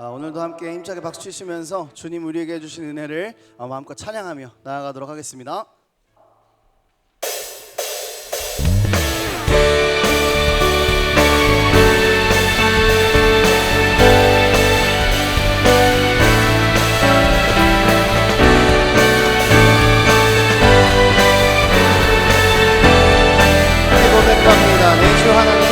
오늘도 함께 힘차게 박수 치시면서 주님 우리에게 해주신 은혜를 마음껏 찬양하며 나아가도록 하겠습니다. 고백합니다. 내 주 하나님,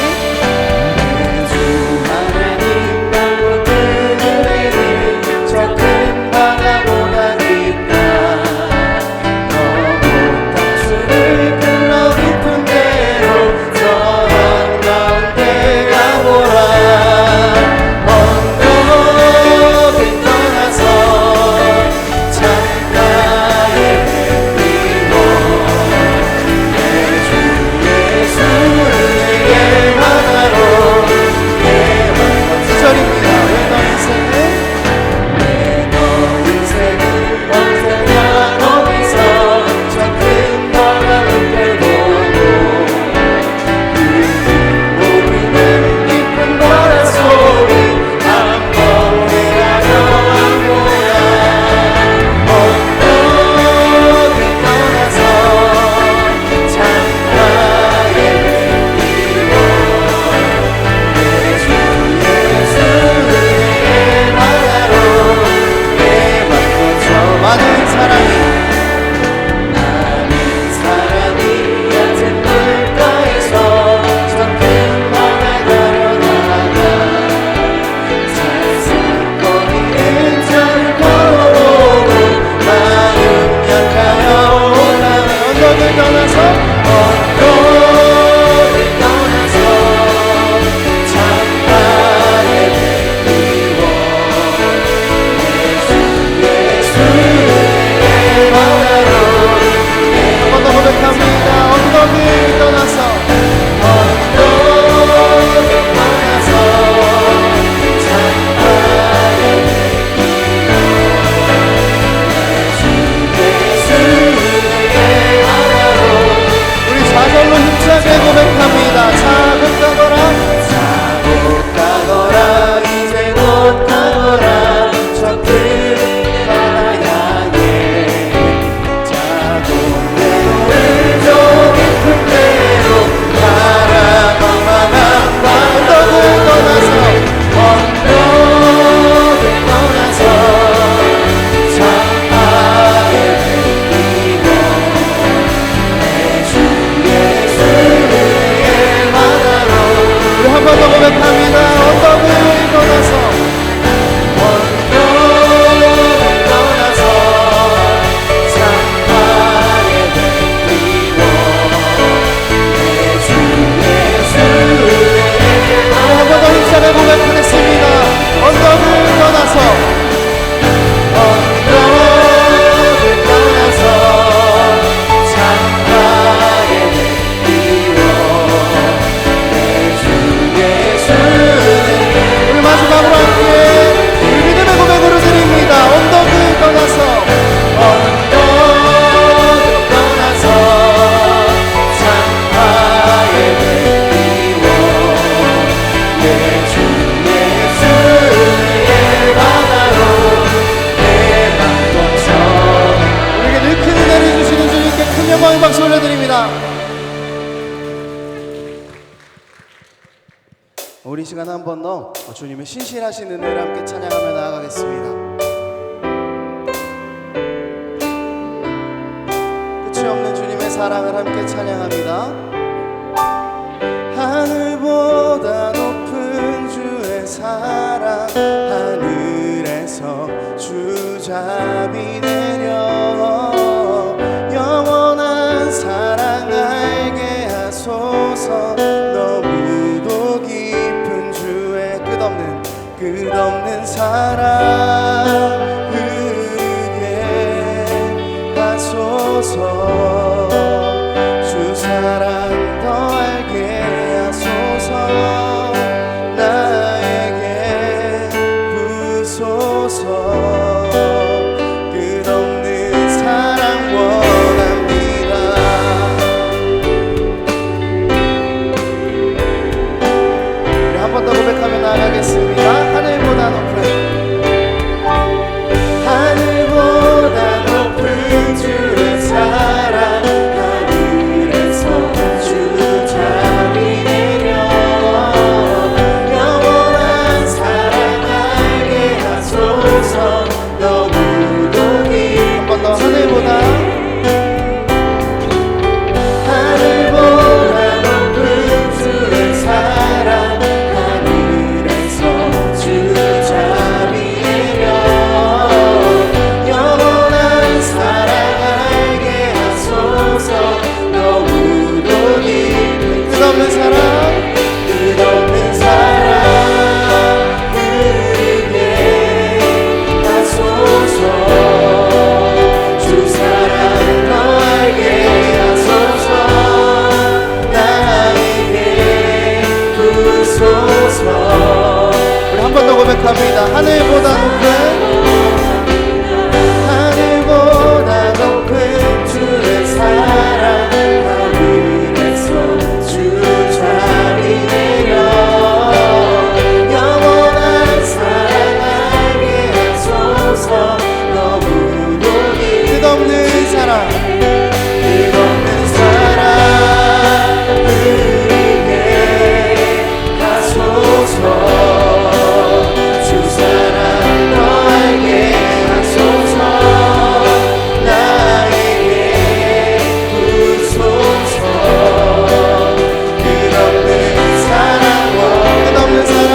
박수 올려드립니다. 우리 시간 한 번 더 주님의 신실하신 은혜를 함께 찬양하며 나아가겠습니다. 끝이 없는 주님의 사랑을 함께 찬양합니다. 하늘보다 높은 주의 사랑, 하늘에서 주잡이 내려 영원한 사랑 알게 하소서. 너무도 깊은 주의 끝없는 사랑 흐르게 하소서. 주 사랑 더 알게 하소서. 나에게 부소서. 고백하며 나아가겠습니다. 하늘보다 높은 하늘보다 높은 주의 사랑 하늘에서 주 자리 내려 영원한 사랑하게 하소서. 너무도 끝없는 사랑 우리에게 하소서. 주 사랑 너에게 하소서. 나에게 부소서. 끝없는 사랑 끝없는 사랑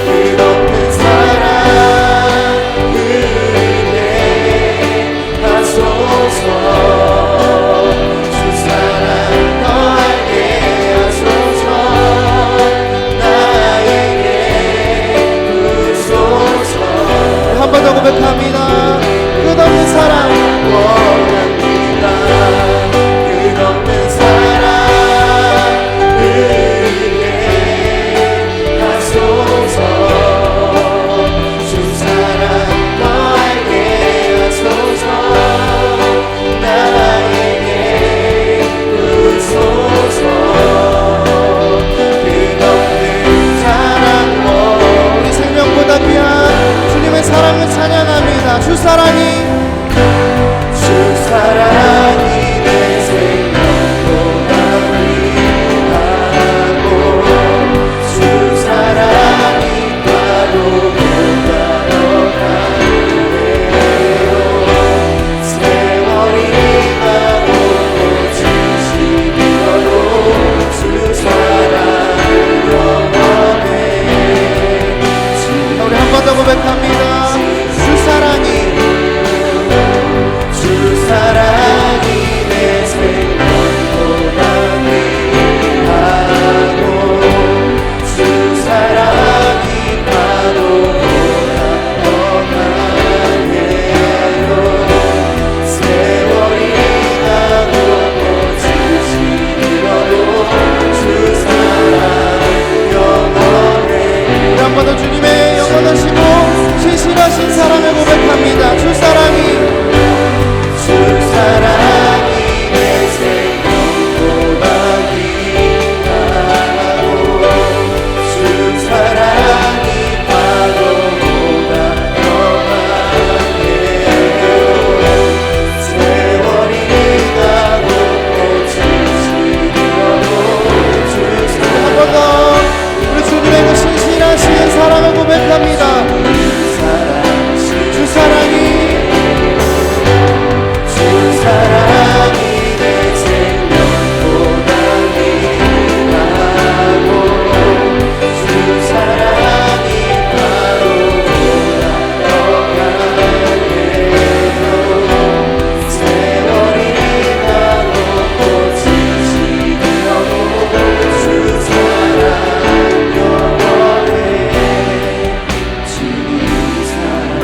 끝없는 사랑 우리에게 하소서. 주 사랑 너에게 하소서. 나에게 부소서. 한 번 더 고백합니다. 끝없는 사랑 원합니다. 끝없는 사랑 우리에게 하소서. 주 사랑 너에게 하소서. 나에게 부소서. 끝없는 사랑 우리 생명보다 귀한 주님의 사랑을 찬양합니다. 주 사랑이 내 생명보다 귀하고 주 사랑이 파도보다 더 강해요. 세월이 가고 지식이 걸어 주 사랑은 영원해. 우리 한 번 더 고백합니다. 주 사랑이 내 생명보다 귀하고 주 사랑이 파도보다 더 강해요. 세월이 가고 지식이 걸어 주 사랑은 영원해. 우리 한 번 더 주님의 영원하시고 신실하신 사랑을 고백합니다. 주 사랑이 내 생명보다 귀하고 주 사랑이 파도보다 더 강해요. 세월이 가고 지식이 걸어 주 사랑. 한 번 더 우리 주님의 그 신실하신 사랑을 고백합니다. 주 사랑이 내 생명보다 귀하고 주 사랑이 파도보다 더 강해요. 세월이 가고 지식이 걸어 주 사랑 영원해. 주님 사랑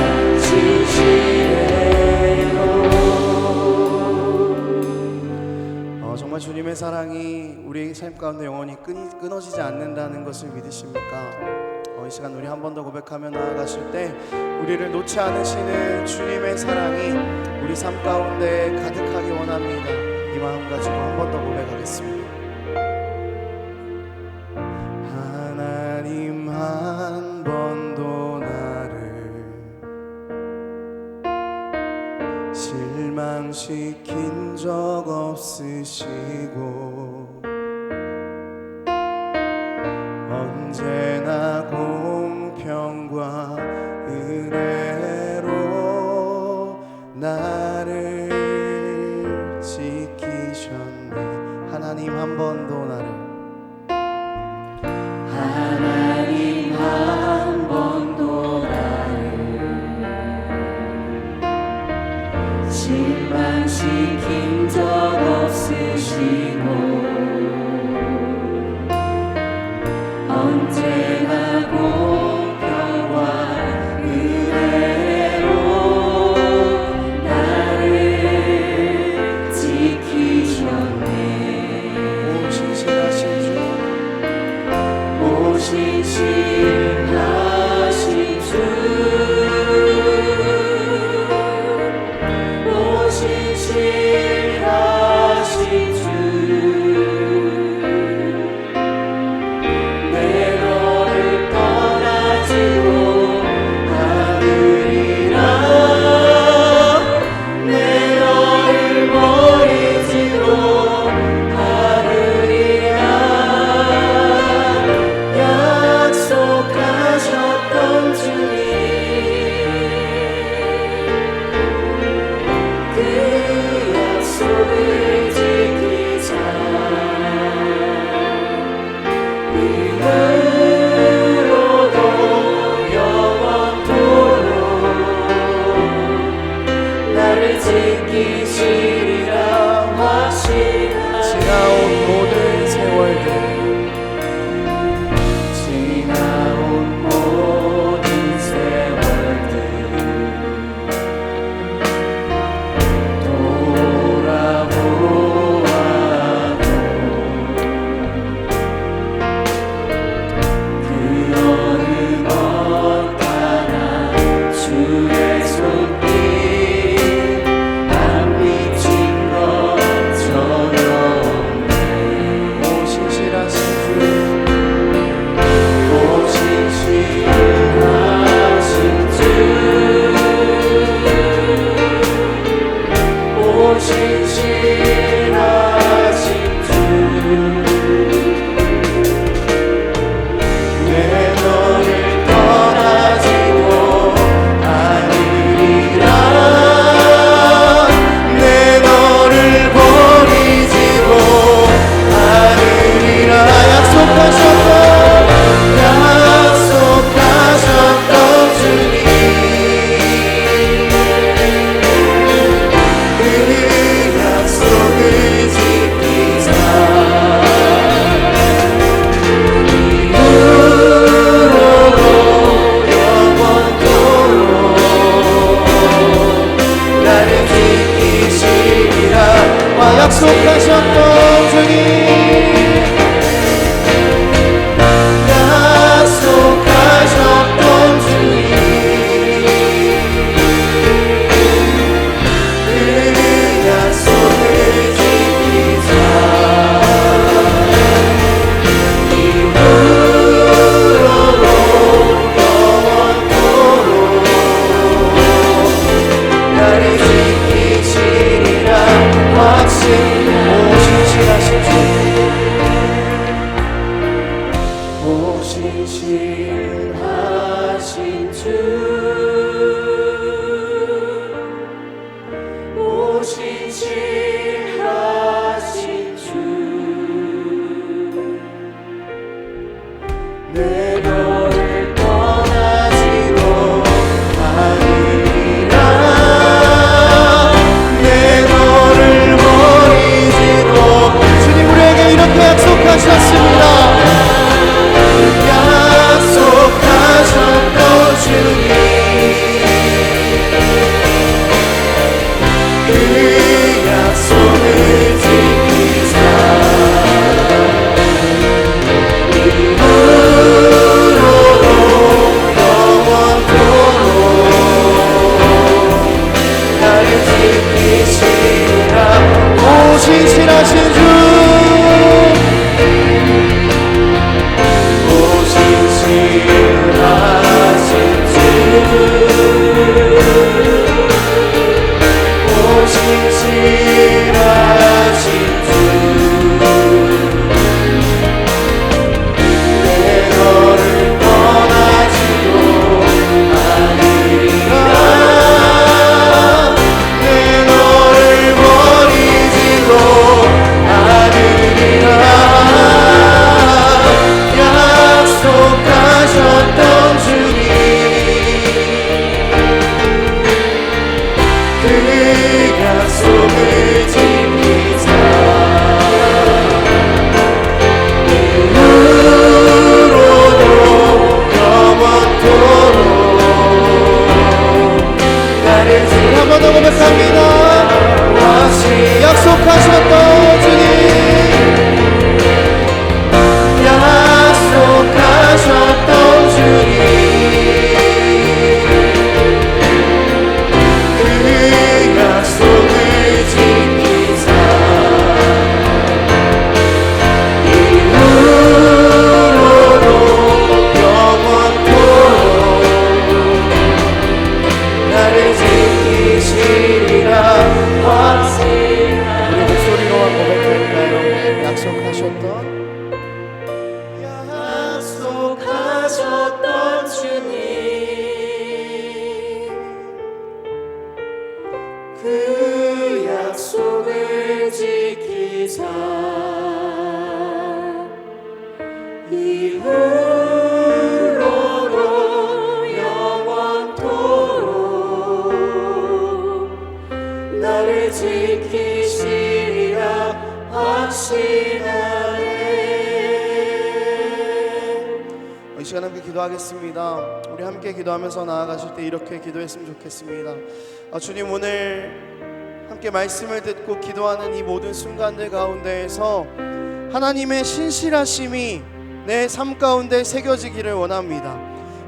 주시래요. 정말 주님의 사랑이 우리 삶 가운데 영원히 끊어지지 않는다는 것을 믿으십니까? 이 시간 우리 한 번 더 고백하며 나아가실 때 우리를 놓지 않으시는 주님의 사랑이 우리 삶 가운데 가득하기 원합니다. 이 마음 가지고 한 번 더 고백하겠습니다. 하나님 한 번도 나를 실망시킨 적 없으시고 언제나 공평과 은혜로 나를 지키셨네. 하나님 한 번도 나를 실망시킨 적 없으시고 언제나 공평과 약속하셨던 주님, 그 약속을 지키사 이후로도 영원토록 나를 지키시리라 확신하네. 이 시간 함께 기도하겠습니다. 우리 함께 기도하면서 나아가실 때 이렇게 기도했으면 좋겠습니다. 주님, 오늘 함께 말씀을 듣고 기도하는 이 모든 순간들 가운데에서 하나님의 신실하심이 내 삶 가운데 새겨지기를 원합니다.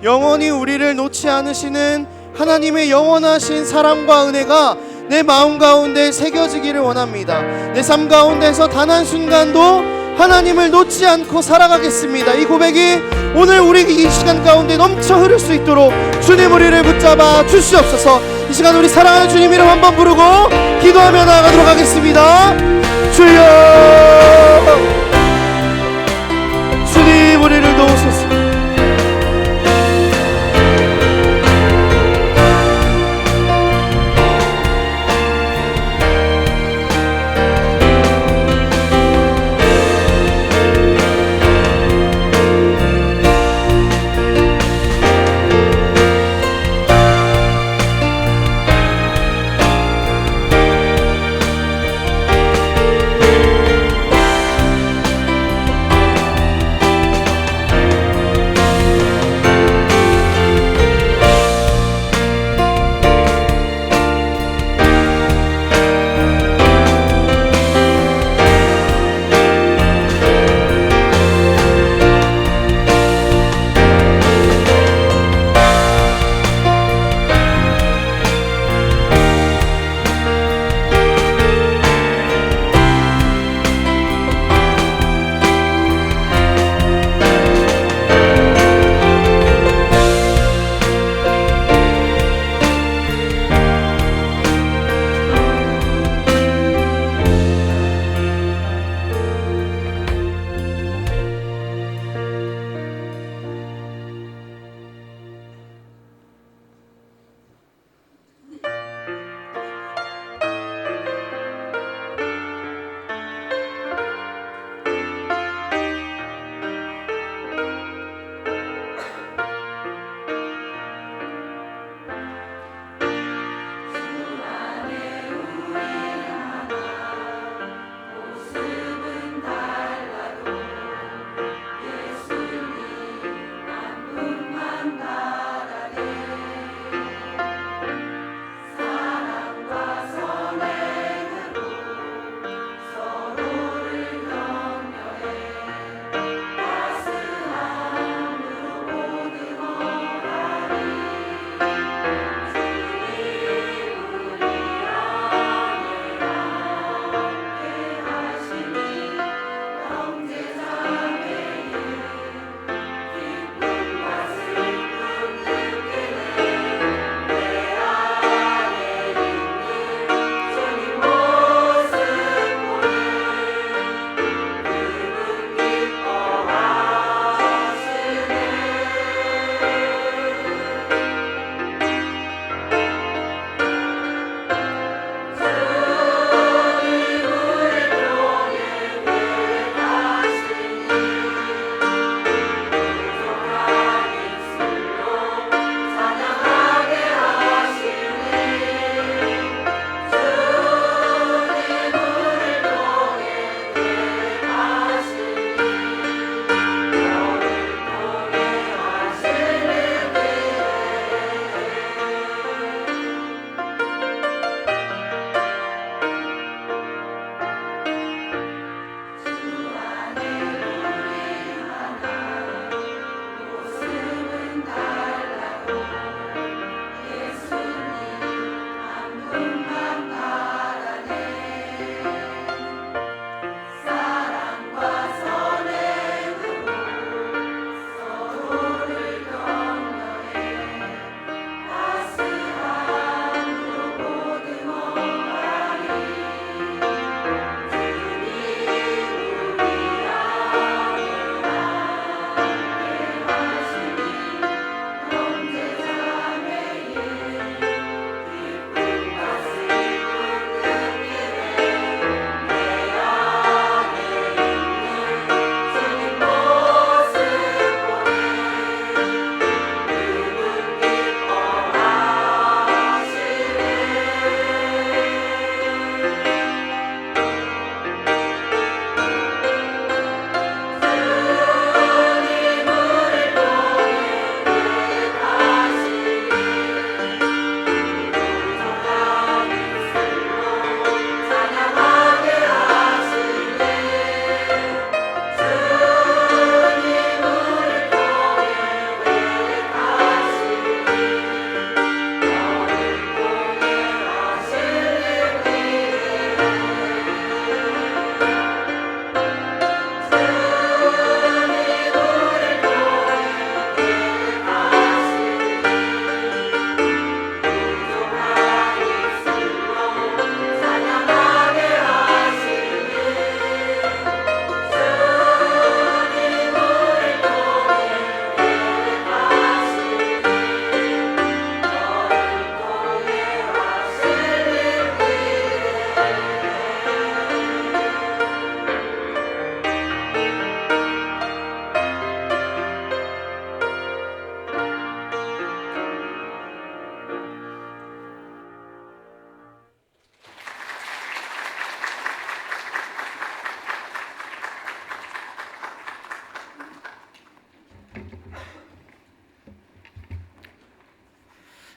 영원히 우리를 놓지 않으시는 하나님의 영원하신 사랑과 은혜가 내 마음 가운데 새겨지기를 원합니다. 내 삶 가운데서 단 한순간도 하나님을 놓지 않고 살아가겠습니다. 이 고백이 오늘 우리 이 시간 가운데 넘쳐 흐를 수 있도록 주님 우리를 붙잡아 주시옵소서. 이 시간 우리 사랑하는 주님 이름 한번 부르고 기도하며 나아가도록 하겠습니다. 주여, 주님 우리를 도우소서.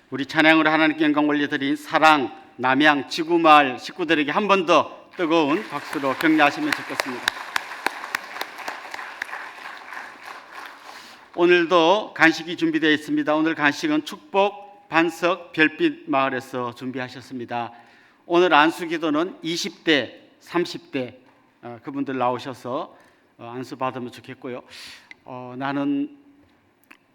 우리 찬양으로 하나님께 영광 올려드린 사랑, 남양, 지구마을 식구들에게 한 번 더 뜨거운 박수로 격려하시면 좋겠습니다. 오늘도 간식이 준비되어 있습니다. 오늘 간식은 축복 반석 별빛 마을에서 준비하셨습니다. 오늘 안수기도는 20대, 30대 그분들 나오셔서 안수 받으면 좋겠고요. 나는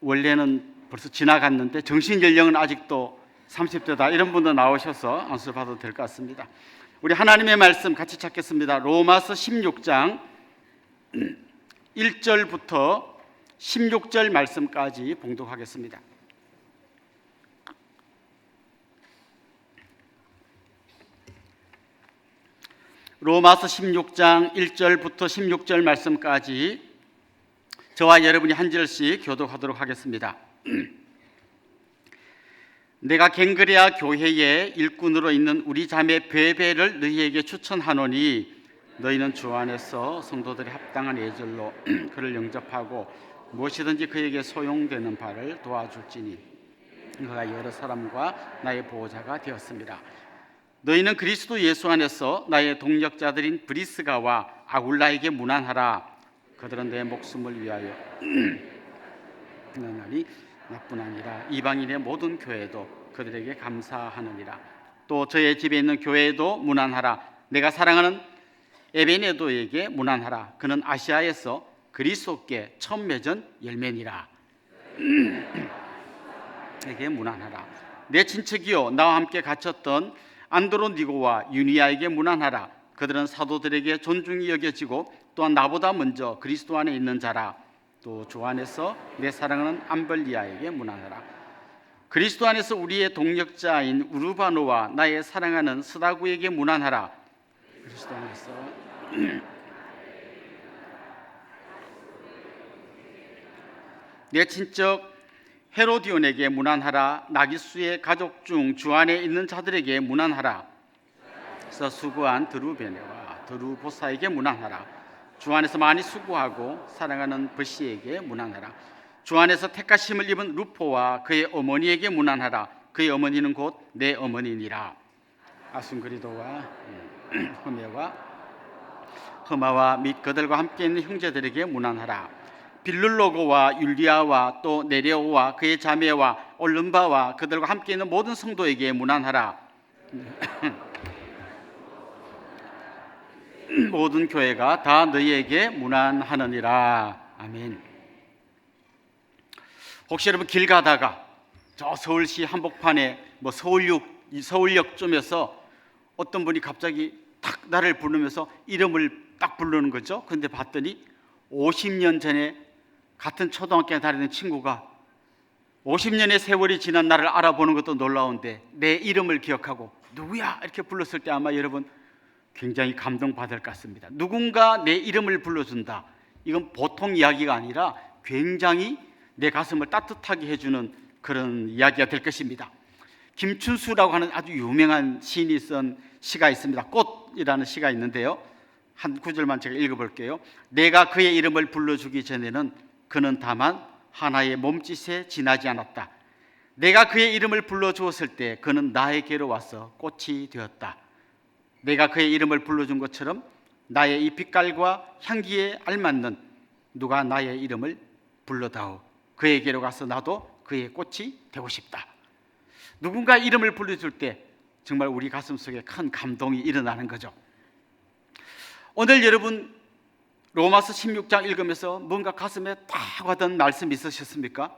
원래는 벌써 지나갔는데 정신 연령은 아직도 30대다 이런 분들 나오셔서 안수 받아도 될 것 같습니다. 우리 하나님의 말씀 같이 찾겠습니다. 로마서 16장 1절부터 16절 말씀까지 봉독하겠습니다. 로마서 16장 1절부터 16절 말씀까지 저와 여러분이 한 절씩 교독하도록 하겠습니다. 내가 갱그레아 교회의 일꾼으로 있는 우리 자매 베베를 너희에게 추천하노니 너희는 주 안에서 성도들이 합당한 예절로 그를 영접하고 무엇이든지 그에게 소용되는 바를 도와줄지니 그가 여러 사람과 나의 보호자가 되었습니다. 너희는 그리스도 예수 안에서 나의 동력자들인 브리스가와 아굴라에게 문안하라. 그들은 내 목숨을 위하여 나니 나뿐 아니라 이방인의 모든 교회도 그들에게 감사하느니라. 또 저의 집에 있는 교회에도 문안하라. 내가 사랑하는 에베네도에게 문안하라. 그는 아시아에서 그리스도께 처음 맺은 열매니라. 에게 문안하라. 내 친척이요 나와 함께 갇혔던 안드로니고와 유니아에게 문안하라. 그들은 사도들에게 존중이 여겨지고 또한 나보다 먼저 그리스도 안에 있는 자라. 또 주 안에서 내 사랑하는 암벌리아에게 문안하라. 그리스도 안에서 우리의 동력자인 우르바노와 나의 사랑하는 스다구에게 문안하라. 그리스도 안에서 내 친척 헤로디온에게 문안하라. 나기수의 가족 중 주 안에 있는 자들에게 문안하라. 그래서 수고한 드루베네와 드루보사에게 문안하라. 주 안에서 많이 수고하고 사랑하는 버시에게 문안하라. 주 안에서 택하심을 입은 루포와 그의 어머니에게 문안하라. 그의 어머니는 곧 내 어머니니라. 아순그리도와 흐마와 및 그들과 함께 있는 형제들에게 문안하라. 빌룰로고와 율리아와 또 네레오와 그의 자매와 올름바와 그들과 함께 있는 모든 성도에게 문안하라. 모든 교회가 다 너희에게 문안하느니라. 아멘. 혹시 여러분 길 가다가 저 서울시 한복판에 서울역쯤에서 어떤 분이 갑자기 탁 나를 부르면서 이름을 딱 부르는 거죠. 그런데 봤더니 50년 전에 같은 초등학교에 다니는 친구가 50년의 세월이 지난 나를 알아보는 것도 놀라운데 내 이름을 기억하고 누구야 이렇게 불렀을 때 아마 여러분 굉장히 감동받을 것 같습니다. 누군가 내 이름을 불러준다. 이건 보통 이야기가 아니라 굉장히 내 가슴을 따뜻하게 해주는 그런 이야기가 될 것입니다. 김춘수라고 하는 아주 유명한 시인이 쓴 시가 있습니다. 꽃이라는 시가 있는데요. 한 구절만 제가 읽어볼게요. 내가 그의 이름을 불러주기 전에는 그는 다만 하나의 몸짓에 지나지 않았다. 내가 그의 이름을 불러주었을 때 그는 나에게로 와서 꽃이 되었다. 내가 그의 이름을 불러준 것처럼 나의 이 빛깔과 향기에 알맞는 누가 나의 이름을 불러다오. 그에게로 가서 나도 그의 꽃이 되고 싶다. 누군가 이름을 불러줄 때 정말 우리 가슴 속에 큰 감동이 일어나는 거죠. 오늘 여러분 로마서 16장 읽으면서 뭔가 가슴에 딱 와닿는 말씀 있으셨습니까?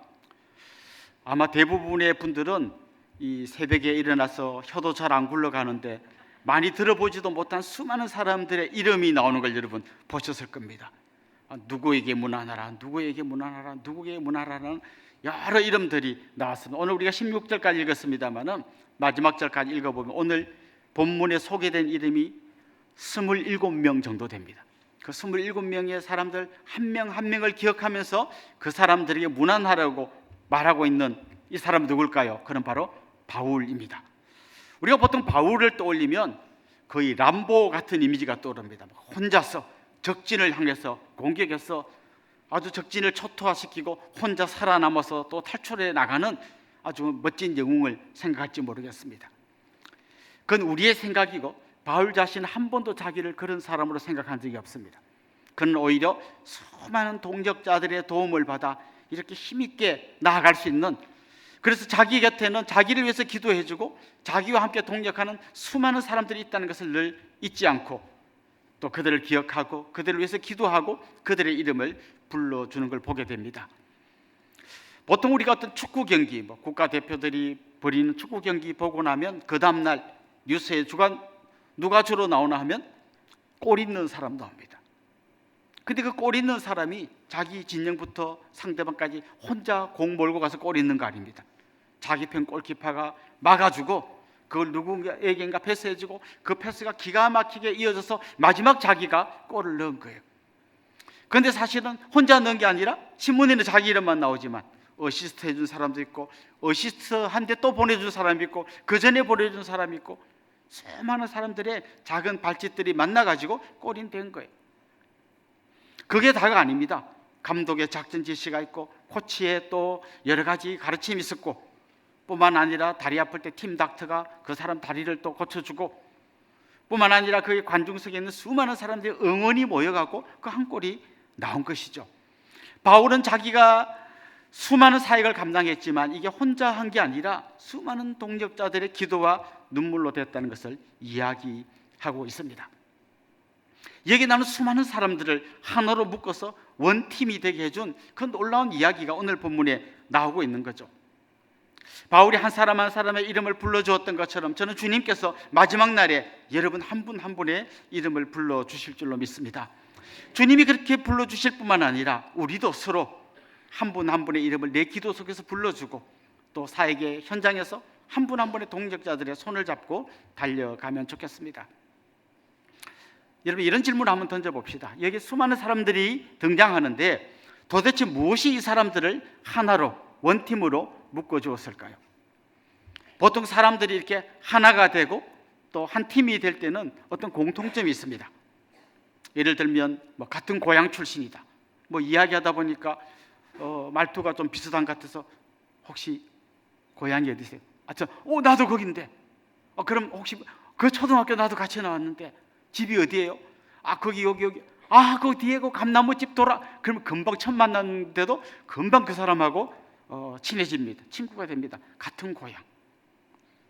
아마 대부분의 분들은 이 새벽에 일어나서 혀도 잘 안 굴러가는데 많이 들어보지도 못한 수많은 사람들의 이름이 나오는 걸 여러분 보셨을 겁니다. 누구에게 문안하라, 누구에게 문안하라, 누구에게 문안하라는 여러 이름들이 나왔습니다. 오늘 우리가 16절까지 읽었습니다만은 마지막 절까지 읽어보면 오늘 본문에 소개된 이름이 27명 정도 됩니다. 그 27명의 사람들 한 명 한 명을 기억하면서 그 사람들에게 문안하라고 말하고 있는 이 사람 누굴까요? 그는 바로 바울입니다. 우리가 보통 바울을 떠올리면 거의 람보 같은 이미지가 떠오릅니다. 혼자서 적진을 향해서 공격해서 아주 적진을 초토화시키고 혼자 살아남아서 또 탈출해 나가는 아주 멋진 영웅을 생각할지 모르겠습니다. 그건 우리의 생각이고 바울 자신은 한 번도 자기를 그런 사람으로 생각한 적이 없습니다. 그는 오히려 수많은 동역자들의 도움을 받아 이렇게 힘있게 나아갈 수 있는, 그래서 자기 곁에는 자기를 위해서 기도해주고 자기와 함께 동역하는 수많은 사람들이 있다는 것을 늘 잊지 않고 또 그들을 기억하고 그들을 위해서 기도하고 그들의 이름을 불러주는 걸 보게 됩니다. 보통 우리가 어떤 축구 경기, 국가대표들이 벌이는 축구 경기 보고 나면 그 다음날 뉴스에 누가 주로 나오나 하면 골 있는 사람 나옵니다. 근데 그 골 있는 사람이 자기 진영부터 상대방까지 혼자 공 몰고 가서 골 있는 거 아닙니다. 자기 편 골키퍼가 막아주고 그걸 누군가에게인가 패스해주고 그 패스가 기가 막히게 이어져서 마지막 자기가 골을 넣은 거예요. 그런데 사실은 혼자 넣은 게 아니라 신문에는 자기 이름만 나오지만 어시스트 해준 사람도 있고 어시스트 한데 또 보내준 사람이 있고 그 전에 보내준 사람이 있고 수많은 사람들의 작은 발짓들이 만나가지고 골이 된 거예요. 그게 다가 아닙니다. 감독의 작전 지시가 있고 코치의 또 여러 가지 가르침이 있었고 뿐만 아니라 다리 아플 때 팀 닥터가 그 사람 다리를 또 고쳐주고 뿐만 아니라 그 관중석에 있는 수많은 사람들의 응원이 모여가고 그 한 골이 나온 것이죠. 바울은 자기가 수많은 사역을 감당했지만 이게 혼자 한 게 아니라 수많은 동역자들의 기도와 눈물로 됐다는 것을 이야기하고 있습니다. 여기 나오는 수많은 사람들을 하나로 묶어서 원팀이 되게 해준 그 놀라운 이야기가 오늘 본문에 나오고 있는 거죠. 바울이 한 사람 한 사람의 이름을 불러주었던 것처럼 저는 주님께서 마지막 날에 여러분 한 분 한 분의 이름을 불러주실 줄로 믿습니다. 주님이 그렇게 불러주실 뿐만 아니라 우리도 서로 한 분 한 분의 이름을 내 기도 속에서 불러주고 또 사역의 현장에서 한 분 한 분의 동역자들의 손을 잡고 달려가면 좋겠습니다. 여러분 이런 질문을 한번 던져봅시다. 여기 수많은 사람들이 등장하는데 도대체 무엇이 이 사람들을 하나로 원팀으로 묶어주었을까요? 보통 사람들이 이렇게 하나가 되고 또 한 팀이 될 때는 어떤 공통점이 있습니다. 예를 들면 같은 고향 출신이다. 이야기하다 보니까 말투가 좀 비슷한 것 같아서 혹시 고향이 어디세요? 나도 거긴데. 그럼 혹시 그 초등학교 나도 같이 나왔는데 집이 어디예요? 거기 여기. 그 뒤에 그 감나무집 돌아. 그러면 금방 처음 만났는데도 금방 그 사람하고 친해집니다. 친구가 됩니다. 같은 고향.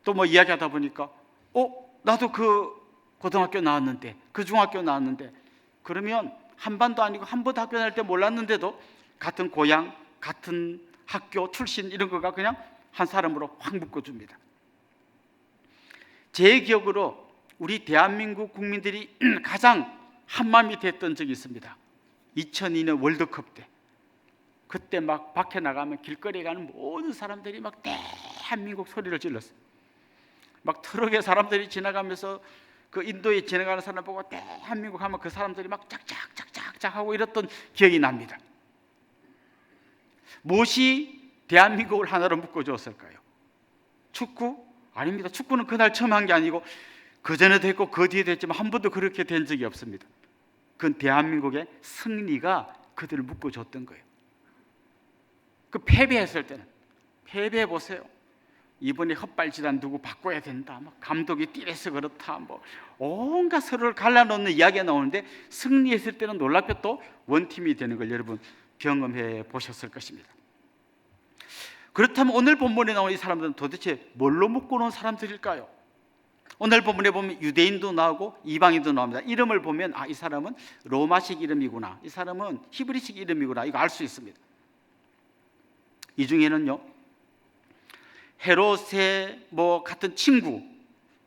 또 이야기하다 보니까 나도 그 고등학교 나왔는데 그 중학교 나왔는데 그러면 한 반도 아니고 한 번도 학교 다닐 때 몰랐는데도 같은 고향, 같은 학교 출신 이런 거가 그냥 한 사람으로 확 묶어줍니다. 제 기억으로 우리 대한민국 국민들이 가장 한마음이 됐던 적이 있습니다. 2002년 월드컵 때 그때 밖에 나가면 길거리에 가는 모든 사람들이 대한민국 소리를 질렀어요. 트럭에 사람들이 지나가면서 그 인도에 지나가는 사람 보고 대한민국 하면 그 사람들이 짝짝짝짝짝 하고 이랬던 기억이 납니다. 무엇이 대한민국을 하나로 묶어주었을까요? 축구? 아닙니다. 축구는 그날 처음 한 게 아니고 그 전에도 했고 그 뒤에도 했지만 한 번도 그렇게 된 적이 없습니다. 그건 대한민국의 승리가 그들을 묶어줬던 거예요. 그 패배했을 때는 패배해 보세요. 이번에 헛발질한 누구 바꿔야 된다. 감독이 띠래서 그렇다. 온갖 서로를 갈라놓는 이야기가 나오는데 승리했을 때는 놀랍게 또 원팀이 되는 걸 여러분 경험해 보셨을 것입니다. 그렇다면 오늘 본문에 나온 이 사람들은 도대체 뭘로 묶어놓은 사람들일까요? 오늘 본문에 보면 유대인도 나오고 이방인도 나옵니다. 이름을 보면 이 사람은 로마식 이름이구나, 이 사람은 히브리식 이름이구나, 이거 알 수 있습니다. 이 중에는요 헤롯의 같은 친구,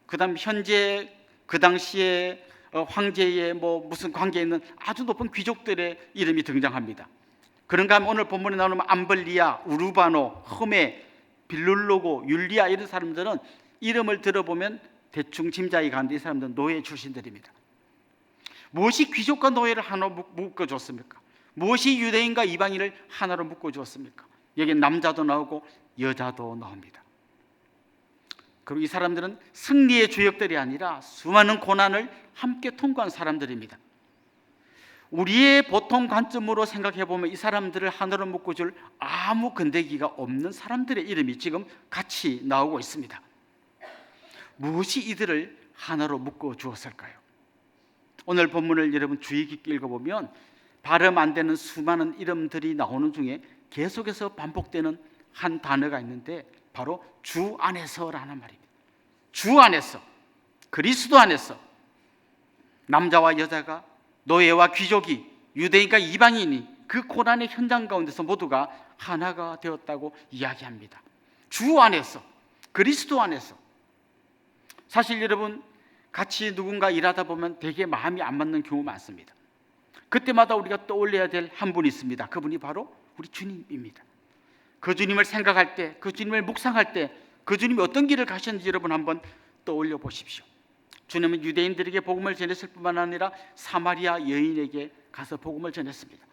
그다음 현재 그 당시에 황제의 무슨 관계에 있는 아주 높은 귀족들의 이름이 등장합니다. 그런가 하면 오늘 본문에 나오는 암블리아, 우르바노, 흠에, 빌룰로고, 율리아 이런 사람들은 이름을 들어보면 대충 짐작이 가는데 이 사람들은 노예 출신들입니다. 무엇이 귀족과 노예를 하나로 묶어줬습니까? 무엇이 유대인과 이방인을 하나로 묶어주었습니까? 여기 남자도 나오고 여자도 나옵니다. 그리고 이 사람들은 승리의 주역들이 아니라 수많은 고난을 함께 통과한 사람들입니다. 우리의 보통 관점으로 생각해 보면 이 사람들을 하나로 묶어줄 아무 건데기가 없는 사람들의 이름이 지금 같이 나오고 있습니다. 무엇이 이들을 하나로 묶어 주었을까요? 오늘 본문을 여러분 주의 깊게 읽어보면 발음 안 되는 수많은 이름들이 나오는 중에 계속해서 반복되는 한 단어가 있는데 바로 주 안에서라는 말입니다. 주 안에서, 그리스도 안에서 남자와 여자가, 노예와 귀족이, 유대인과 이방인이 그 고난의 현장 가운데서 모두가 하나가 되었다고 이야기합니다. 주 안에서, 그리스도 안에서. 사실 여러분 같이 누군가 일하다 보면 되게 마음이 안 맞는 경우 많습니다. 그때마다 우리가 떠올려야 될 한 분이 있습니다. 그분이 바로 우리 주님입니다. 그 주님을 생각할 때, 그 주님을 묵상할 때 그 주님이 어떤 길을 가셨는지 여러분 한번 떠올려 보십시오. 주님은 유대인들에게 복음을 전했을 뿐만 아니라 사마리아 여인에게 가서 복음을 전했습니다.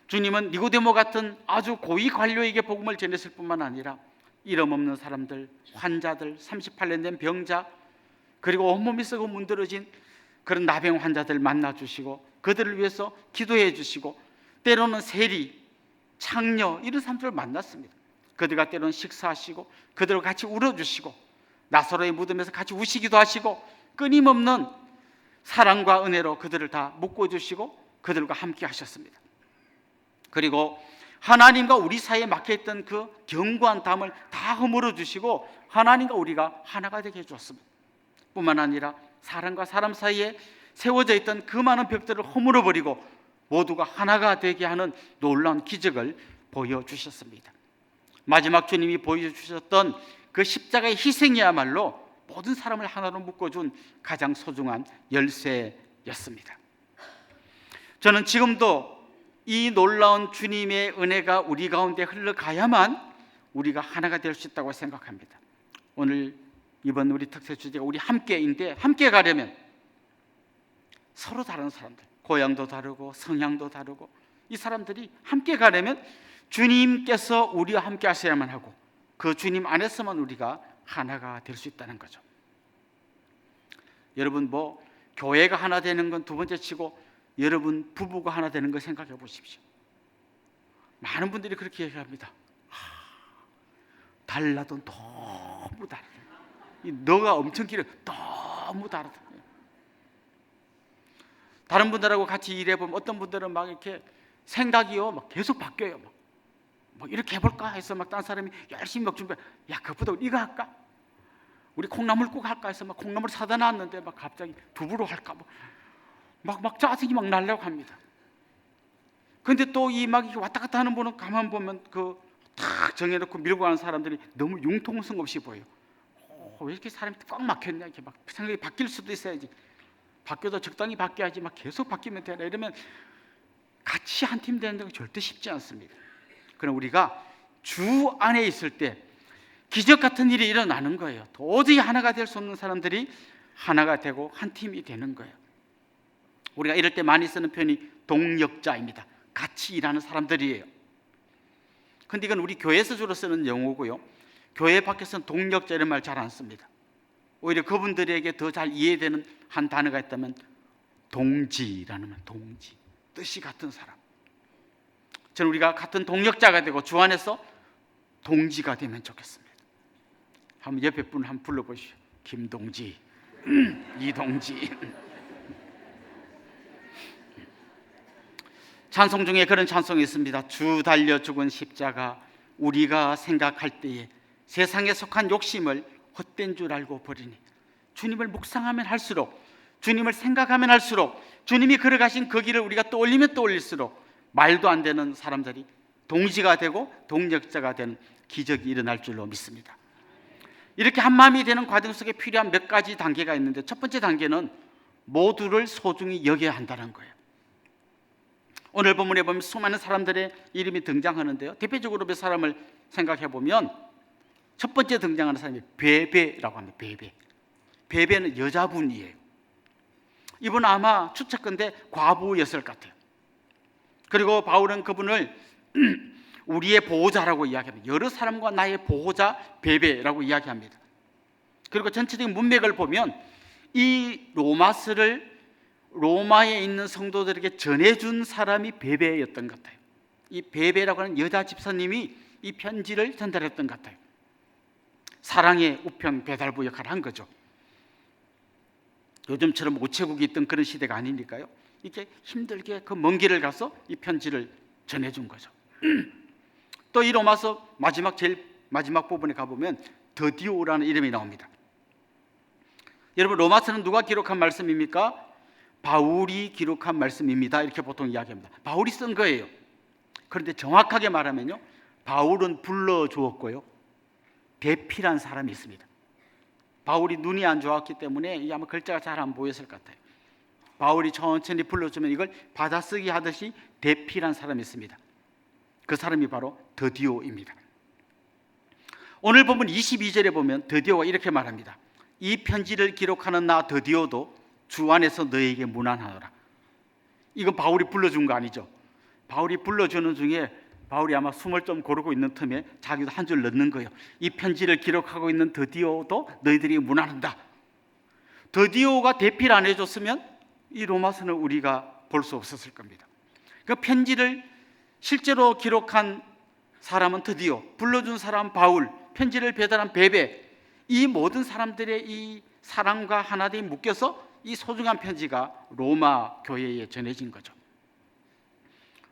주님은 니고데모 같은 아주 고위 관료에게 복음을 전했을 뿐만 아니라 이름 없는 사람들, 환자들, 38년 된 병자, 그리고 온몸이 썩어 문드러진 그런 나병 환자들 만나주시고 그들을 위해서 기도해 주시고 때로는 세리, 창녀 이런 사람들을 만났습니다. 그들과 때로는 식사하시고 그들과 같이 울어주시고 나사로의 무덤에서 같이 우시기도 하시고 끊임없는 사랑과 은혜로 그들을 다 묶어주시고 그들과 함께 하셨습니다. 그리고 하나님과 우리 사이에 막혀있던 그 견고한 담을 다 허물어 주시고 하나님과 우리가 하나가 되게 해주었습니다. 뿐만 아니라 사람과 사람 사이에 세워져 있던 그 많은 벽들을 허물어 버리고 모두가 하나가 되게 하는 놀라운 기적을 보여주셨습니다. 마지막 주님이 보여주셨던 그 십자가의 희생이야말로 모든 사람을 하나로 묶어준 가장 소중한 열쇠였습니다. 저는 지금도 이 놀라운 주님의 은혜가 우리 가운데 흘러가야만 우리가 하나가 될 수 있다고 생각합니다. 오늘 이번 우리 특세 주제가 우리 함께인데 함께 가려면 서로 다른 사람들, 고향도 다르고 성향도 다르고 이 사람들이 함께 가려면 주님께서 우리와 함께 하셔야만 하고 그 주님 안에서만 우리가 하나가 될 수 있다는 거죠. 여러분 교회가 하나 되는 건 두 번째 치고 여러분 부부가 하나 되는 거 생각해 보십시오. 많은 분들이 그렇게 얘기합니다. 달라도 너무 다르다. 너가 엄청 길어. 너무 다르다. 다른 분들하고 같이 일해 보면 어떤 분들은 막 이렇게 생각이요 막 계속 바뀌어요. 뭐 이렇게 해볼까 해서 막 다른 사람이 열심히 막 준비. 야 그보다 이거 할까? 우리 콩나물국 할까 해서 막 콩나물 사다 놨는데 막 갑자기 두부로 할까 막 짜증이 막 날려고 합니다. 근데 또 이 막 왔다 갔다 하는 분은 가만 보면 그 탁 정해놓고 밀고 가는 사람들이 너무 융통성 없이 보여요. 왜 이렇게 사람이 꽉 막혔냐 이렇게 막 생각이 바뀔 수도 있어야지. 바뀌어도 적당히 바뀌어야지 막 계속 바뀌면 되나 이러면 같이 한 팀 되는 게 절대 쉽지 않습니다. 그럼 우리가 주 안에 있을 때 기적 같은 일이 일어나는 거예요. 도저히 하나가 될 수 없는 사람들이 하나가 되고 한 팀이 되는 거예요. 우리가 이럴 때 많이 쓰는 표현이 동역자입니다. 같이 일하는 사람들이에요. 근데 이건 우리 교회에서 주로 쓰는 용어고요. 교회 밖에서는 동역자 이런 말 잘 안 씁니다. 오히려 그분들에게 더 잘 이해되는 한 단어가 있다면 동지라는 말, 동지. 뜻이 같은 사람. 저는 우리가 같은 동역자가 되고 주 안에서 동지가 되면 좋겠습니다. 한번 옆에 분 한번 불러보시죠. 김동지, 이동지. 찬송 중에 그런 찬송이 있습니다. 주 달려 죽은 십자가 우리가 생각할 때에 세상에 속한 욕심을 헛된 줄 알고 버리니 주님을 묵상하면 할수록 주님을 생각하면 할수록 주님이 걸어가신 그 길을 우리가 떠올리면 떠올릴수록 말도 안 되는 사람들이 동지가 되고 동역자가 되는 기적이 일어날 줄로 믿습니다. 이렇게 한 마음이 되는 과정 속에 필요한 몇 가지 단계가 있는데 첫 번째 단계는 모두를 소중히 여겨야 한다는 거예요. 오늘 본문에 보면 수많은 사람들의 이름이 등장하는데요. 대표적으로 몇 사람을 생각해 보면 첫 번째 등장하는 사람이 베베라고 합니다. 베베는 여자분이에요. 이분은 아마 추측컨대 과부였을 것 같아요. 그리고 바울은 그분을 우리의 보호자라고 이야기합니다. 여러 사람과 나의 보호자 베베라고 이야기합니다. 그리고 전체적인 문맥을 보면 이 로마서를 로마에 있는 성도들에게 전해준 사람이 베베였던 것 같아요. 이 베베라고 하는 여자 집사님이 이 편지를 전달했던 것 같아요. 사랑의 우편 배달부 역할을 한 거죠. 요즘처럼 우체국이 있던 그런 시대가 아니니까요. 이렇게 힘들게 그 먼 길을 가서 이 편지를 전해준 거죠. 또 이 로마서 제일 마지막 부분에 가보면 드디오라는 이름이 나옵니다. 여러분, 로마서는 누가 기록한 말씀입니까? 바울이 기록한 말씀입니다. 이렇게 보통 이야기합니다. 바울이 쓴 거예요. 그런데 정확하게 말하면요, 바울은 불러주었고요, 대피란 사람이 있습니다. 바울이 눈이 안 좋았기 때문에 이게 아마 글자가 잘 안 보였을 것 같아요. 바울이 천천히 불러주면 이걸 받아쓰기 하듯이 대피란 사람이 있습니다. 그 사람이 바로 드디오입니다. 오늘 본문 22절에 보면 드디오가 이렇게 말합니다. 이 편지를 기록하는 나 드디오도 주 안에서 너에게 문안하노라. 이건 바울이 불러준 거 아니죠? 바울이 불러주는 중에 바울이 아마 숨을 좀 고르고 있는 틈에 자기도 한 줄 넣는 거예요. 이 편지를 기록하고 있는 드디오도 너희들이 문안한다. 드디오가 대피를 안 해줬으면 이 로마서는 우리가 볼 수 없었을 겁니다. 그 편지를 실제로 기록한 사람은 드디오, 불러준 사람 바울, 편지를 배달한 베베, 이 모든 사람들의 이 사랑과 하나됨이 묶여서 이 소중한 편지가 로마 교회에 전해진 거죠.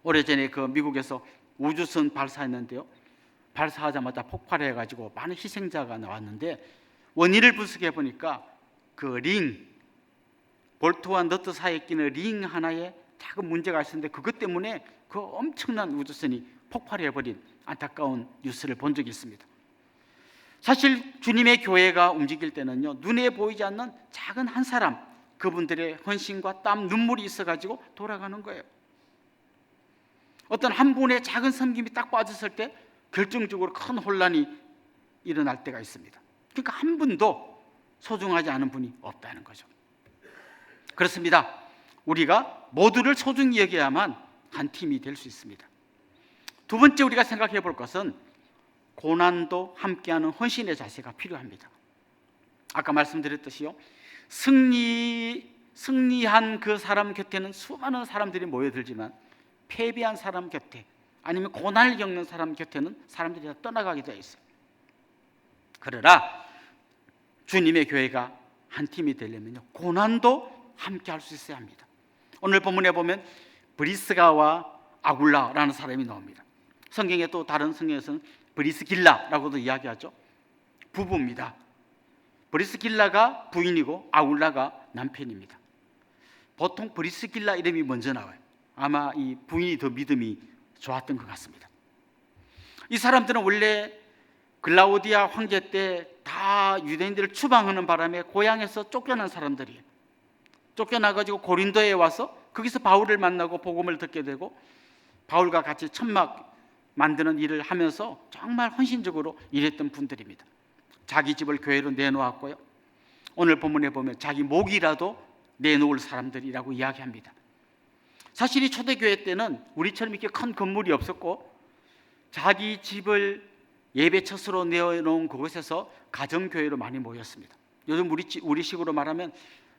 오래전에 그 미국에서 우주선 발사했는데요, 발사하자마자 폭발해가지고 많은 희생자가 나왔는데 원인을 분석해 보니까 그 볼트와 너트 사이에 끼는 링 하나에 작은 문제가 있었는데 그것 때문에 그 엄청난 우주선이 폭발해버린 안타까운 뉴스를 본 적이 있습니다. 사실 주님의 교회가 움직일 때는요, 눈에 보이지 않는 작은 한 사람, 그분들의 헌신과 땀, 눈물이 있어가지고 돌아가는 거예요. 어떤 한 분의 작은 섬김이 딱 빠졌을 때 결정적으로 큰 혼란이 일어날 때가 있습니다. 그러니까 한 분도 소중하지 않은 분이 없다는 거죠. 그렇습니다. 우리가 모두를 소중히 여겨야만 한 팀이 될 수 있습니다. 두 번째 우리가 생각해 볼 것은 고난도 함께하는 헌신의 자세가 필요합니다. 아까 말씀드렸듯이요, 승리한 그 사람 곁에는 수많은 사람들이 모여들지만 패배한 사람 곁에, 아니면 고난을 겪는 사람 곁에는 사람들이 다 떠나가게 되어 있어요. 그러나 주님의 교회가 한 팀이 되려면요, 고난도 함께 할 수 있어야 합니다. 오늘 본문에 보면 브리스가와 아굴라라는 사람이 나옵니다. 성경에 또 다른 성경에서는 브리스길라라고도 이야기하죠. 부부입니다. 브리스길라가 부인이고 아굴라가 남편입니다. 보통 브리스길라 이름이 먼저 나와요. 아마 이 부인이 더 믿음이 좋았던 것 같습니다. 이 사람들은 원래 글라우디아 황제 때 다 유대인들을 추방하는 바람에 고향에서 쫓겨난 사람들이에요. 쫓겨나가지고 고린도에 와서 거기서 바울을 만나고 복음을 듣게 되고 바울과 같이 천막 만드는 일을 하면서 정말 헌신적으로 일했던 분들입니다. 자기 집을 교회로 내놓았고요, 오늘 본문에 보면 자기 목이라도 내놓을 사람들이라고 이야기합니다. 사실 이 초대교회 때는 우리처럼 이렇게 큰 건물이 없었고 자기 집을 예배처소로 내어놓은 그곳에서 가정교회로 많이 모였습니다. 요즘 우리식으로 말하면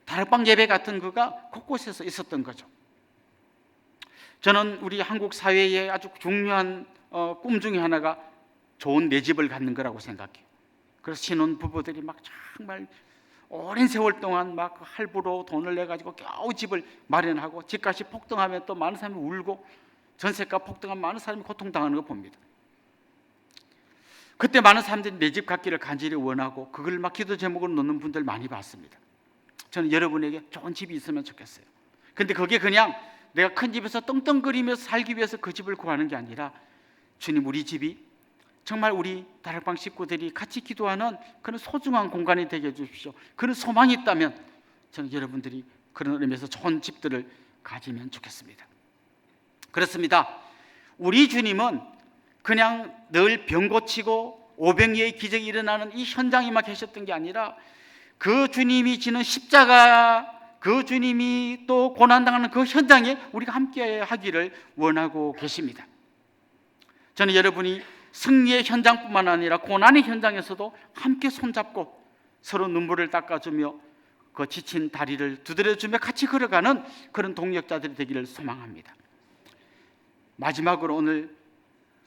다락방 예배 같은 거가 곳곳에서 있었던 거죠. 저는 우리 한국 사회의 아주 중요한 꿈 중에 하나가 좋은 내 집을 갖는 거라고 생각해요. 그래서 신혼 부부들이 막 정말 오랜 세월 동안 막 할부로 돈을 내가지고 겨우 집을 마련하고 집값이 폭등하면 또 많은 사람이 울고 전세값 폭등하면 많은 사람이 고통당하는 거 봅니다. 그때 많은 사람들이 내 집 갖기를 간절히 원하고 그걸 막 기도 제목으로 놓는 분들 많이 봤습니다. 저는 여러분에게 좋은 집이 있으면 좋겠어요. 근데 그게 그냥 내가 큰 집에서 떵떵거리면서 살기 위해서 그 집을 구하는 게 아니라 주님, 우리 집이 정말 우리 다락방 식구들이 같이 기도하는 그런 소중한 공간이 되게 해주십시오. 그런 소망이 있다면 저는 여러분들이 그런 의미에서 좋은 집들을 가지면 좋겠습니다. 그렇습니다. 우리 주님은 그냥 늘 병 고치고 오병이의 기적이 일어나는 이 현장에만 계셨던 게 아니라 그 주님이 지는 십자가, 그 주님이 또 고난당하는 그 현장에 우리가 함께 하기를 원하고 계십니다. 저는 여러분이 승리의 현장뿐만 아니라 고난의 현장에서도 함께 손잡고 서로 눈물을 닦아주며 그 지친 다리를 두드려주며 같이 걸어가는 그런 동력자들이 되기를 소망합니다. 마지막으로 오늘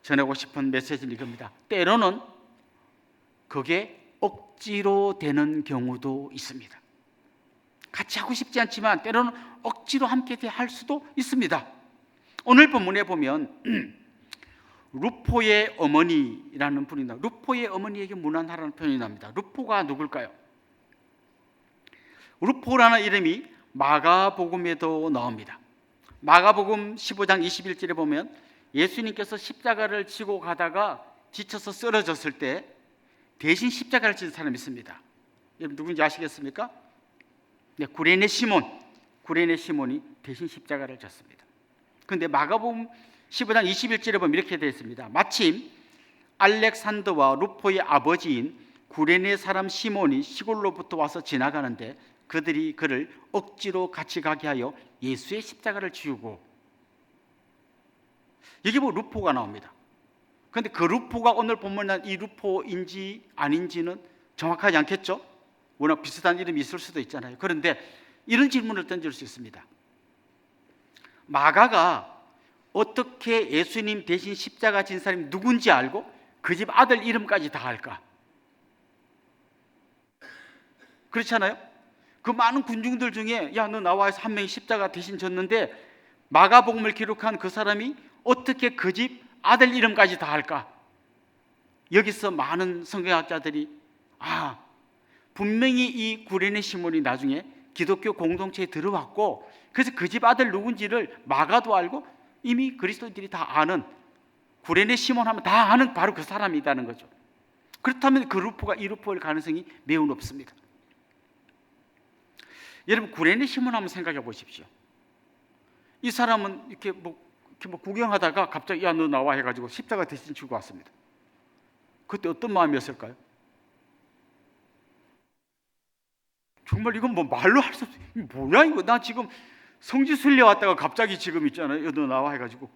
전하고 싶은 메시지는 이겁니다. 때로는 그게 억지로 되는 경우도 있습니다. 같이 하고 싶지 않지만 때로는 억지로 함께 할 수도 있습니다. 오늘 본문에 보면 루포의 어머니라는 분이 나옵니다. 루포의 어머니에게 무난하라는 표현이 나옵니다. 루포가 누굴까요? 루포라는 이름이 마가복음에도 나옵니다. 마가복음 15장 21절에 보면 예수님께서 십자가를 지고 가다가 지쳐서 쓰러졌을 때 대신 십자가를 진 사람이 있습니다. 여러분 누군지 아시겠습니까? 네, 구레네 시몬이 대신 십자가를 졌습니다. 그런데 마가복음 15장 21절에 보면 이렇게 되어 있습니다. 마침 알렉산더와 루포의 아버지인 구레네 사람 시몬이 시골로부터 와서 지나가는데 그들이 그를 억지로 같이 가게 하여 예수의 십자가를 지우고, 여기 뭐 루포가 나옵니다. 그런데 그 루포가 오늘 본문에 이 루포인지 아닌지는 정확하지 않겠죠? 워낙 비슷한 이름이 있을 수도 있잖아요. 그런데 이런 질문을 던질 수 있습니다. 마가가 어떻게 예수님 대신 십자가 진 사람이 누군지 알고 그 집 아들 이름까지 다 알까? 그렇잖아요? 그 많은 군중들 중에 야, 너 나와서 한 명이 십자가 대신 졌는데 마가복음을 기록한 그 사람이 어떻게 그 집 아들 이름까지 다 알까? 여기서 많은 성경학자들이 분명히 이 구레네 시몬이 나중에 기독교 공동체에 들어왔고 그래서 그 집 아들 누군지를 마가도 알고 이미 그리스도인들이 다 아는, 구레네 시몬 하면 다 아는 바로 그 사람이라는 거죠. 그렇다면 그 루포가 이 루포일 가능성이 매우 높습니다. 여러분 구레네 시몬 한번 생각해 보십시오. 이 사람은 이렇게 뭐 구경하다가 갑자기 야, 너 나와 해가지고 십자가 대신 지고 왔습니다. 그때 어떤 마음이었을까요? 정말 이건 뭐 말로 할 수 없어. 뭐야 이거? 나 지금 성지순례 왔다가 갑자기 지금 있잖아요. 너 나와 해가지고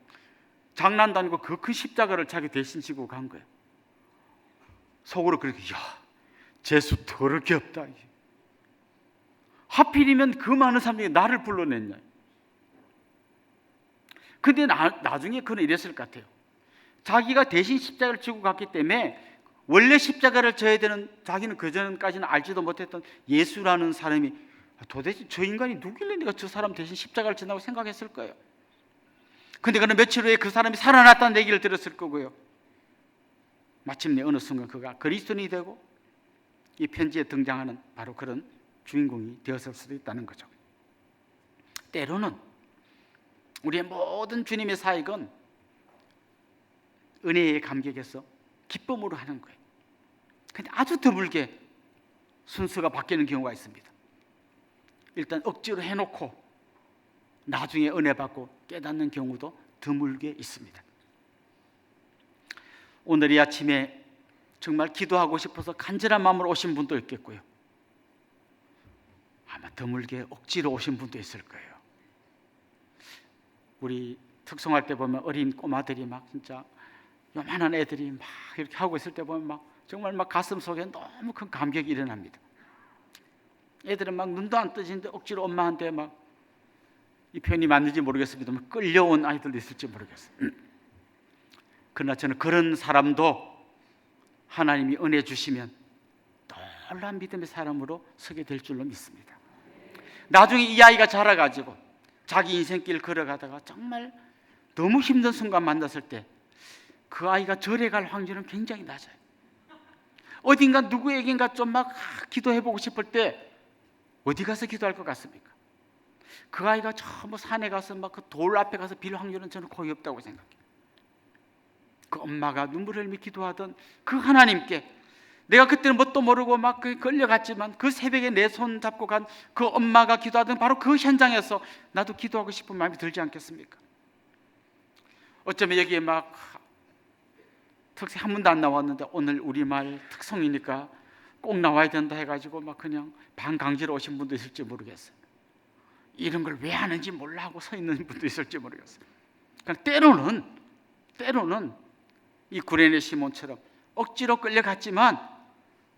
장난도 아니고 그 큰 십자가를 자기 대신 지고 간 거예요. 속으로 그렇게 야, 재수 더럽게 없다. 하필이면 그 많은 사람들이 나를 불러냈냐. 근데 나중에 그는 이랬을 것 같아요. 자기가 대신 십자가를 지고 갔기 때문에 원래 십자가를 져야 되는, 자기는 그전까지는 알지도 못했던 예수라는 사람이 도대체 저 인간이 누길래 내가 저 사람 대신 십자가를 진다고 생각했을 거예요. 근데 그는 며칠 후에 그 사람이 살아났다는 얘기를 들었을 거고요. 마침내 어느 순간 그가 그리스도인이 되고 이 편지에 등장하는 바로 그런 주인공이 되었을 수도 있다는 거죠. 때로는 우리의 모든 주님의 사역은 은혜의 감격에서 기쁨으로 하는 거예요. 근데 아주 드물게 순서가 바뀌는 경우가 있습니다. 일단 억지로 해놓고 나중에 은혜 받고 깨닫는 경우도 드물게 있습니다. 오늘 이 아침에 정말 기도하고 싶어서 간절한 마음으로 오신 분도 있겠고요. 아마 드물게 억지로 오신 분도 있을 거예요. 우리 특송할 때 보면 어린 꼬마들이 막 진짜 요만한 애들이 막 이렇게 하고 있을 때 보면 막 정말 막 가슴 속에 너무 큰 감격이 일어납니다. 애들은 막 눈도 안 뜨지는데 억지로 엄마한테 막, 이 표현이 맞는지 모르겠습니다만 끌려온 아이들도 있을지 모르겠어요. 그러나 저는 그런 사람도 하나님이 은혜 주시면 놀라운 믿음의 사람으로 서게 될 줄로 믿습니다. 나중에 이 아이가 자라가지고 자기 인생길 걸어가다가 정말 너무 힘든 순간 만났을 때 그 아이가 절에 갈 확률은 굉장히 낮아요. 어딘가 누구에겐가 좀 막 기도해보고 싶을 때 어디 가서 기도할 것 같습니까? 그 아이가 전부 산에 가서 막 그 돌 앞에 가서 빌 확률은 저는 거의 없다고 생각해요. 그 엄마가 눈물을 흘리며 기도하던 그 하나님께 내가 그때는 뭣도 모르고 막 걸려갔지만 그 새벽에 내 손 잡고 간 그 엄마가 기도하던 바로 그 현장에서 나도 기도하고 싶은 마음이 들지 않겠습니까? 어쩌면 여기에 막 특히 한 번도 안 나왔는데 오늘 우리말 특송이니까 꼭 나와야 된다 해가지고 막 그냥 반강제로 오신 분도 있을지 모르겠어요. 이런 걸 왜 하는지 몰라 하고 서 있는 분도 있을지 모르겠어요. 그러니까 때로는 이 구레네 시몬처럼 억지로 끌려갔지만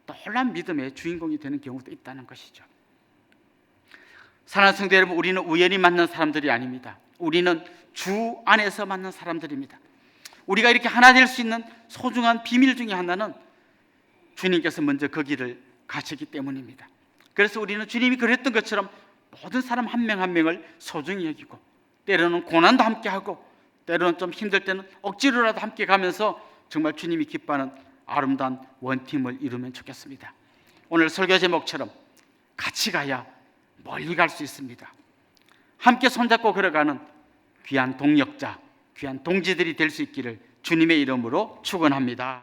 놀라운 믿음의 주인공이 되는 경우도 있다는 것이죠. 사랑하는 성도 여러분, 우리는 우연히 만난 사람들이 아닙니다. 우리는 주 안에서 만난 사람들입니다. 우리가 이렇게 하나 될 수 있는 소중한 비밀 중에 하나는 주님께서 먼저 그 길을 가셨기 때문입니다. 그래서 우리는 주님이 그랬던 것처럼 모든 사람 한 명 한 명을 소중히 여기고, 때로는 고난도 함께하고, 때로는 좀 힘들 때는 억지로라도 함께 가면서 정말 주님이 기뻐하는 아름다운 원팀을 이루면 좋겠습니다. 오늘 설교 제목처럼 같이 가야 멀리 갈 수 있습니다. 함께 손잡고 걸어가는 귀한 동역자, 귀한 동지들이 될 수 있기를 주님의 이름으로 축원합니다.